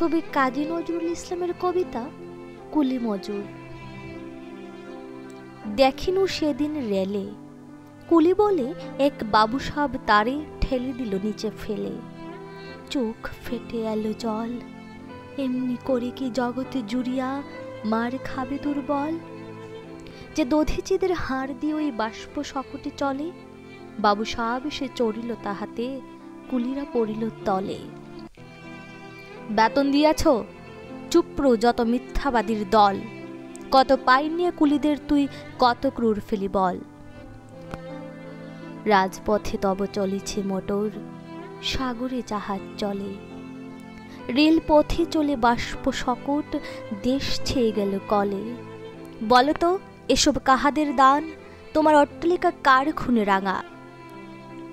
কবি কাজী নজরুল ইসলামের কবিতা কুলি মজুর। দেখিনু সেদিন রেলে, কুলি বলে এক বাবু সাব তারে ঠেলে দিল নিচে ফেলে। চোখ ফেটে এলো জল, এমনি করে কি জগতে জুড়িয়া মার খাবে দুর্বল। যে দধিচিদের হাড় দিয়ে ওই বাষ্প সকটে চলে, বাবু সাব সে চড়িল তাহাতে, কুলিরা পড়িল তলে। বেতন দিয়াছ, চুপ্রো যত মিথ্যাবাদীর দল, কত পাই নিয়ে কুলিদের তুই কত ক্রূর ফেলি বল। রাজপথে তব চলেছে মোটর, সাগরে জাহাজ চলে, রেলপথে চলে বাষ্প সকট, দেশ ছেয়ে গেল কলে। বলতো এসব কাহাদের দান, তোমার অট্টালিকা কার খুনে রাঙা?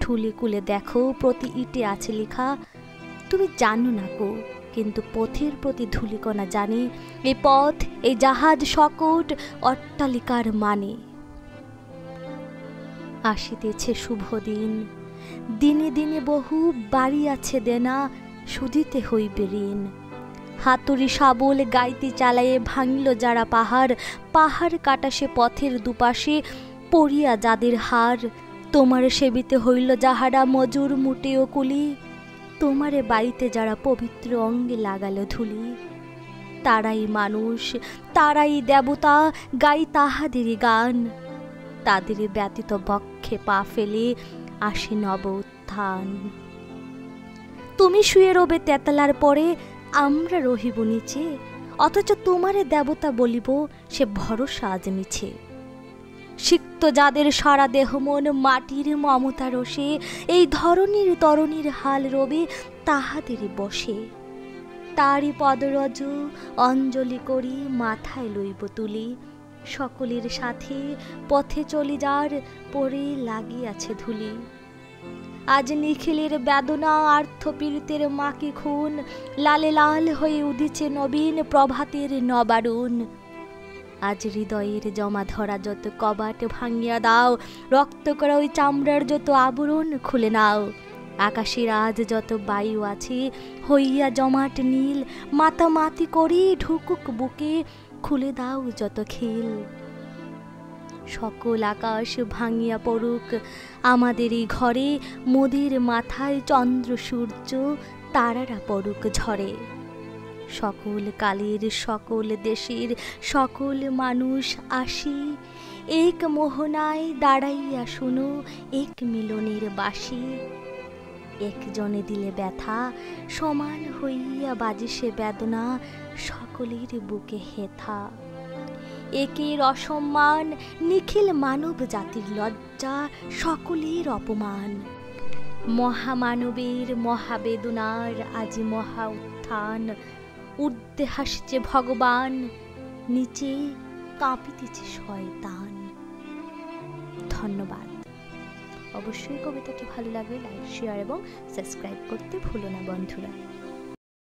ঠুলে কুলে দেখো প্রতি ইটে আছে লেখা, তুমি জানো না কো, কিন্তু পথের প্রতি ধূলিকণা জানে, এই পথ এই জাহাজ সকট অট্টালিকার মানে। আসিতেছে শুভ দিন, দিনে দিনে বহু বাড়ি আছে দেনা, শুধিতে হইবে ঋণ। হাতুড়ি শাবল গাইতে চালায়ে ভাঙিল যারা পাহাড়, পাহাড় কাটা সে পথের দুপাশে পড়িয়া যাদের হার। তোমার সেবিতে হইল যাহারা মজুর মুটে ও কুলি, তোমারে বাড়িতে যারা পবিত্র অঙ্গে লাগালো ধুলি। তারাই মানুষ, তারাই দেবতা, গাই তাহাদেরই গান। তাদের ব্যতীত বক্ষে পা ফেলে আসে নব উত্থান। তুমি শুয়ে রবে তেতলার পরে, আমরা রহিব নিচে, অথচ তোমারে দেবতা বলিব সে ভরসা আজ মিছে। সিক্ত যাদের সারা দেহ মন মাটির মমতা রসে, এই ধরনীর তরণীর হাল রবে তাহাদেরই বসে। তারই পদরজ অঞ্জলি করি মাথায় লইব তুলি, সকলের সাথে পথে চলি যার পরে লাগিয়াছে ধুলি। আজ নিখিলের বেদনা আর্থ পীড়িতের মাকে খুন, লালে লাল হয়ে উদিছে নবীন প্রভাতের নবারুণ। আজ হৃদয়ের জমা ধরা যত কবাট ভাঙিয়া দাও, রক্ত করা ওই চামড়ার যত আবরণ খুলে নাও। আকাশের আজ যত বায়ু আছে হইয়া জমাট নীল, মাতামাতি করি ঢুকুক বুকে, খুলে দাও যত খিল। সকল আকাশ ভাঙিয়া পড়ুক আমাদের এই ঘরে, মোদের মাথায় চন্দ্র সূর্য তারারা পড়ুক ঝরে। সকল কালের সকল দেশের সকল মানুষ আসি, এক মোহনায় দাঁড়াইয়া শুনো এক মিলনের বাঁশি। একজনে দিলে ব্যথা সমান হইয়া বাজে সে বেদনা, সকলের বুকে হেথা। একের অসম্মান নিখিল মানব জাতির লজ্জা, সকলের অপমান। মহামানবের মহাবেদনার আজি মহা উত্থান, ঊর্ধ্বে হাসছে ভগবান, নিচে কাঁপিতেছে শয়তান। ধন্যবাদ। অবশ্যই কবিতাটি ভালো লাগলে লাইক, শেয়ার এবং সাবস্ক্রাইব করতে ভুলো না বন্ধুরা।